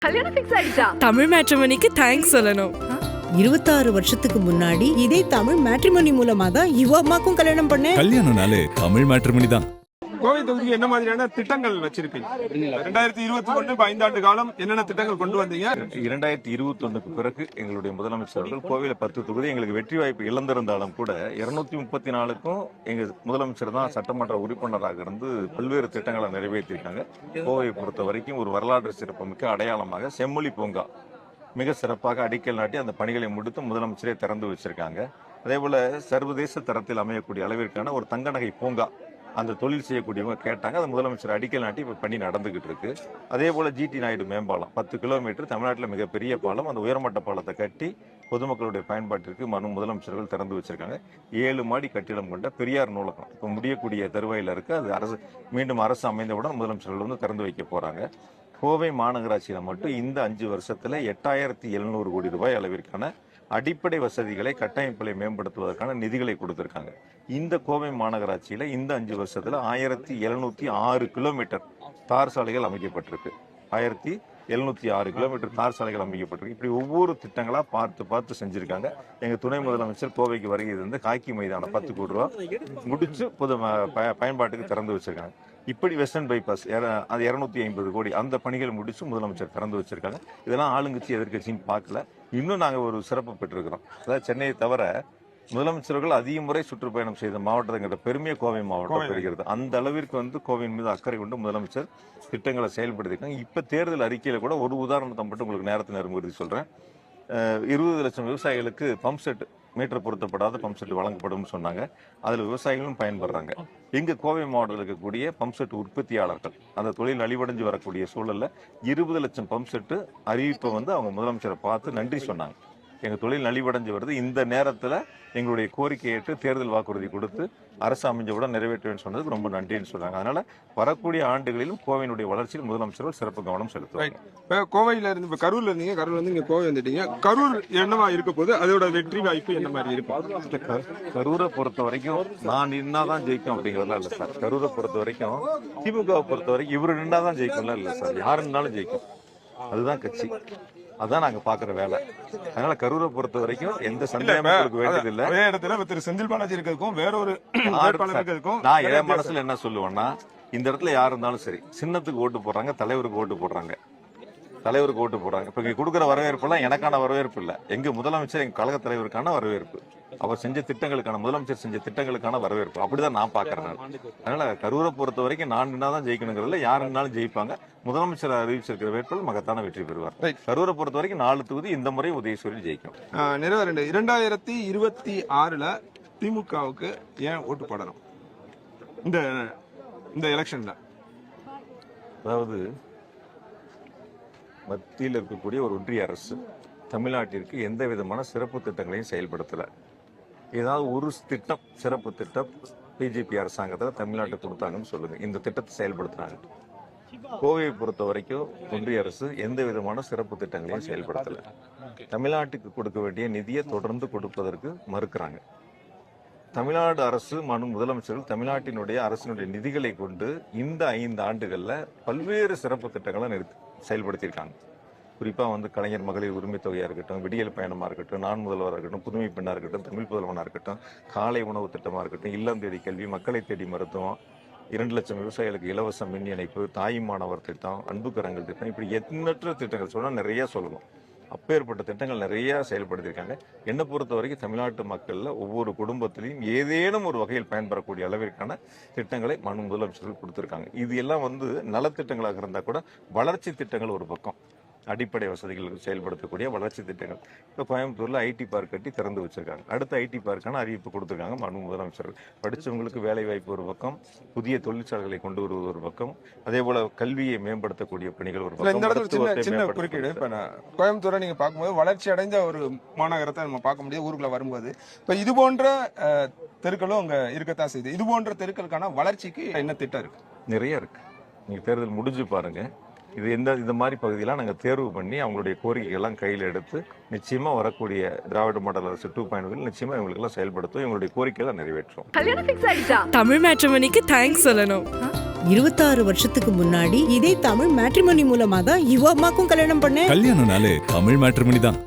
கல்யாணம் ஃபிக்ஸ் ஆயிடுச்சா? தமிழ் மேட்ரிமோனிக்கு தேங்க்ஸ் சொல்லணும். 26 வருஷத்துக்கு முன்னாடி இதே தமிழ் மேட்ரிமோனி மூலமா தான் இவ அம்மாக்கும் கல்யாணம் பண்ணேன். கல்யாணம்னாலே தமிழ் மேட்ரிமோனி தான். கோவை தொகுதிக்கு என்ன மாதிரியான திட்டங்கள் வச்சிருக்கீங்க? 2021 5 காலம் என்னென்ன திட்டங்கள் கொண்டு வந்தீங்க? 2021க்கு பிறகு எங்களுடைய முதலமைச்சர்கள் கோவையில 10 தொகுதி எங்களுக்கு வெற்றி வாய்ப்பு இழந்திருந்தாலும் கூட 234க்கும் எங்க முதலமைச்சர் தான் சட்டமன்ற உறுப்பினராக இருந்து பல்வேறு திட்டங்களை நிறைவேற்றிருக்காங்க. கோவையை பொறுத்த வரைக்கும் ஒரு வரலாற்று சிறப்புமிக்க அடையாளமாக செம்மொழி பூங்கா மிக சிறப்பாக அடிக்கல் நாட்டி அந்த பணிகளை முடித்து முதலமைச்சரே திறந்து வச்சிருக்காங்க. அதே போல சர்வதேச தரத்தில் அமையக்கூடிய அளவிற்கான ஒரு தங்க நகை பூங்கா அந்த தொழில் செய்யக்கூடியவங்க கேட்டாங்க. அது முதலமைச்சர் அடிக்கல் நாட்டி இப்போ பணி நடந்துகிட்டு இருக்கு. அதே போல ஜிடி நாயுடு மேம்பாலம் 10 கிலோமீட்டர் தமிழ்நாட்டில் மிகப்பெரிய பாலம். அந்த உயர்மட்ட பாலத்தை கட்டி பொதுமக்களுடைய பயன்பாட்டிற்கு முதலமைச்சர்கள் திறந்து வச்சிருக்காங்க. 7 மாடி கட்டிடம் கொண்ட பெரியார் நூலகம் இப்போ முடியக்கூடிய தருவாயில் இருக்கு. அது மீண்டும் அரசு அமைந்தவுடன் முதலமைச்சர்கள் வந்து திறந்து வைக்க போறாங்க. கோவை மாநகராட்சியில் மட்டும் இந்த 5 வருஷத்துல 8700 கோடி ரூபாய் அளவிற்கான அடிப்படை வசதிகளை கட்டமைப்புகளை மேம்படுத்துவதற்கான நிதிகளை கொடுத்திருக்காங்க. இந்த கோவை மாநகராட்சியில இந்த 5 வருஷத்துல 1706 கிலோமீட்டர் தார் சாலைகள் அமைக்கப்பட்டிருக்கு. 1706 கிலோமீட்டர் தார் சாலைகள் அமைக்கப்பட்டிருக்கு. இப்படி ஒவ்வொரு திட்டங்களா பார்த்து செஞ்சிருக்காங்க. எங்க துணை முதலமைச்சர் கோவைக்கு வருகை இருந்து காக்கி மைதானம் 10 கோடி ரூபாய் முடிச்சு பொது பயன்பாட்டுக்கு திறந்து வச்சிருக்காங்க. இப்படி வெஸ்டர்ன் பைபாஸ் அது 250 கோடி அந்த பணிகள் முடிச்சு முதலமைச்சர் திறந்து வச்சிருக்காங்க. இதெல்லாம் ஆளுங்கட்சி எதிர்கட்சின்னு பார்க்கல. இன்னும் நாங்கள் ஒரு சிறப்பு பெற்றிருக்கிறோம். அதாவது சென்னையை தவிர முதலமைச்சர்கள் அதிக முறை சுற்றுப்பயணம் செய்த மாவட்டங்கிற பெருமையை கோவை மாவட்டம் பெறுகிறது. அந்த அளவிற்கு வந்து கோவையின் மீது அக்கறை கொண்டு முதலமைச்சர் திட்டங்களை செயல்படுத்திருக்காங்க. இப்ப தேர்தல் அறிக்கையில கூட ஒரு உதாரணத்தை மட்டும் உங்களுக்கு நேரத்தை நெருங்குறது சொல்றேன். 20 லட்சம் விவசாயிகளுக்கு பம்ப் செட் மீட்டர் பொருத்தப்படாத பம்ப் செட் வழங்கப்படும் சொன்னாங்க. அதுல விவசாயிகளும் பயன்படுறாங்க. எங்க கோவை மாவட்டத்தில் இருக்கக்கூடிய பம்ப் செட் உற்பத்தியாளர்கள் அந்த தொழில் நலிவடைஞ்சு வரக்கூடிய சூழல்ல 20 லட்சம் பம்ப் செட்டு அறிவிப்பை வந்து அவங்க முதலமைச்சரை பார்த்து நன்றி சொன்னாங்க. எங்க தொழில் நலிவடைஞ்சு வருது, இந்த நேரத்துல எங்களுடைய கோரிக்கையை ஏற்று தேர்தல் வாக்குறுதி கொடுத்து அரசு அமைஞ்சவுடன் நிறைவேற்றுவேன்னு சொன்னதுக்கு ரொம்ப நன்றின்னு சொல்றாங்க. அதனால வரக்கூடிய ஆண்டுகளிலும் கோவையினுடைய வளர்ச்சியில் முதலமைச்சர்கள் சிறப்பு கவனம் செலுத்துவாங்க. இப்ப கோவையில இருந்து இப்ப கரூர்ல இருந்தீங்க, கரூர்ல இருந்து இங்க கோவை வந்துட்டீங்க. கரூர் என்னவா இருக்க போது, அதோட வெற்றி வாய்ப்பு என்ன மாதிரி இருக்கும்? கரூரை பொறுத்த வரைக்கும் நான் நின்னாதான் ஜெயிக்கும் அப்படிங்கிறதுலாம் இல்ல சார். கரூரை பொறுத்த வரைக்கும் திமுகவை பொறுத்த வரைக்கும் இவரு நின்னாதான் ஜெயிக்கும்லாம் இல்ல சார். யாரு நின்னாலும் ஜெயிக்கும். அதுதான் கட்சி, அதான் நாங்க பாக்குற வேலை. அதனால கரூரை பொறுத்த வரைக்கும் எந்த சந்தேகமும் வேண்டியதில்லை. ஒரே இடத்துல திரு செந்தில் பாலாஜி இருக்கிறதுக்கும் வேறொரு நான் என் மனசுல என்ன சொல்லுவேன்னா, இந்த இடத்துல யாரு இருந்தாலும் சரி சின்னத்துக்கு ஓட்டு போடுறாங்க, தலைவருக்கு ஓட்டு போடுறாங்க. இப்ப இங்க கொடுக்குற வரவேற்பு எல்லாம் எனக்கான வரவேற்பு இல்ல, எங்க முதலமைச்சர் எங்க கழக தலைவருக்கான வரவேற்பு, அவர் செஞ்ச திட்டங்களுக்கான முதலமைச்சர் செஞ்ச திட்டங்களுக்கான வரவேற்பு. அப்படிதான் நான் பாக்குறேன். அதனால கரூரை பொறுத்த வரைக்கும் நான் நின்னாதான் ஜெயிக்கணுங்கிறதுல யாரு நின்னாலும் ஜெயிப்பாங்க. முதலமைச்சர் அறிவிச்சிருக்கிற வேட்பாளர் மகத்தான வெற்றி பெறுவார். கரூரை பொறுத்த வரைக்கும் 4 தொகுதி இந்த முறை உதயசூரியன் ஜெயிக்கும். 2026ல திமுகவுக்கு ஏன் ஓட்டு போடணும் இந்த எலெக்ஷன்ல? அதாவது மத்தியில் இருக்கக்கூடிய ஒரு ஒன்றிய அரசு தமிழ்நாட்டிற்கு எந்த விதமான சிறப்பு திட்டங்களையும் செயல்படுத்தல. ஏதாவது ஒரு திட்டம், சிறப்பு திட்டம் பிஜேபி அரசாங்கத்தில் தமிழ்நாட்டுக்கு கொடுத்தாங்கன்னு சொல்லுங்க. இந்த திட்டத்தை செயல்படுத்துறாங்க. கோவையை பொறுத்த வரைக்கும் ஒன்றிய அரசு எந்த விதமான சிறப்பு திட்டங்களையும் செயல்படுத்தல. தமிழ்நாட்டுக்கு கொடுக்க வேண்டிய நிதியை தொடர்ந்து கொடுப்பதற்கு மறுக்கிறாங்க. தமிழ்நாடு அரசு முதலமைச்சர்கள் தமிழ்நாட்டினுடைய அரசினுடைய நிதிகளை கொண்டு இந்த 5 ஆண்டுகள்ல பல்வேறு சிறப்பு திட்டங்களை செயல்படுத்தியிருக்காங்க. குறிப்பா வந்து கலைஞர் மகளிர் உரிமை தொகையா இருக்கட்டும், விடியல் பயணமா இருக்கட்டும், நான் முதல்வராக இருக்கட்டும், புதுமை பெண்ணா இருக்கட்டும், தமிழ் புதல்வனா இருக்கட்டும், காலை உணவு திட்டமா இருக்கட்டும், இல்லம் தேடி கல்வி, மக்களை தேடி மருத்துவம், 2 லட்சம் விவசாயிகளுக்கு இலவச மின் இணைப்பு, தாய் மாணவர் திட்டம், அன்பு கரங்கள் திட்டம், இப்படி எண்ணற்ற திட்டங்கள் சொன்னா நிறைய சொல்லணும். அப்பேற்பட்ட திட்டங்கள் நிறைய செயல்படுத்தியிருக்காங்க. என்னை பொறுத்த வரைக்கும் தமிழ்நாட்டு மக்கள்ல ஒவ்வொரு குடும்பத்திலையும் ஏதேனும் ஒரு வகையில் பயன்பெறக்கூடிய அளவிற்கான திட்டங்களை முதலமைச்சர்கள் கொடுத்திருக்காங்க. இது எல்லாம் வந்து நலத்திட்டங்களாக இருந்தா கூட வளர்ச்சி திட்டங்கள் ஒரு பக்கம், அடிப்படை வசதிகளுக்கு செயல்படுத்தக்கூடிய வளர்ச்சி திட்டங்கள். இப்போ கோயம்புத்தூர்ல ஐடி பார்க் கட்டி திறந்து வச்சிருக்காங்க. அடுத்த ஐடி பார்க்கான அறிவிப்பு கொடுத்திருக்காங்க முதலமைச்சர்கள். படிச்சவங்களுக்கு வேலை வாய்ப்பு ஒரு பக்கம், புதிய தொழிற்சாலைகளை கொண்டு வருவது ஒரு பக்கம், அதே போல கல்வியை மேம்படுத்தக்கூடிய பணிகள் ஒரு பக்கம். சின்ன குறுக்கீடு, இப்ப கோயம்புத்தூரை நீங்க பார்க்கும்போது வளர்ச்சி அடைந்த ஒரு மாநகரத்தை நம்ம பார்க்க முடியாது ஊருக்குள்ள வரும்போது. இப்ப இது போன்ற தெருக்களும் அங்க இருக்கத்தான் செய்யுது. இது போன்ற தெருக்களுக்கான வளர்ச்சிக்கு என்ன திட்டம் இருக்கு? நிறைய இருக்கு. நீங்க தேர்தல் முடிஞ்சு பாருங்க. இது இந்த மாதிரி பகுதியெல்லாம் நாங்கள் தேர்வு பண்ணி அவங்களுடைய கோரிக்கைகள்லாம் கையில் எடுத்து நிச்சயமாக வரக்கூடிய திராவிட மாடல் அரசு 2.0 நிச்சயமாக இவங்களுக்கெல்லாம் செயல்படுத்தும், இவங்களுடைய கோரிக்கைகளை நிறைவேற்றும். தமிழ் மேட்ரிமோனிக்கு தேங்க்ஸ் சொல்லணும். 26 வருஷத்துக்கு முன்னாடி இதே தமிழ் மேட்ரிமோனி மூலமா தான் இவ அம்மாக்கும் கல்யாணம் பண்ணேன். கல்யாணம்னாலே தமிழ் மேட்ரிமோனி தான்.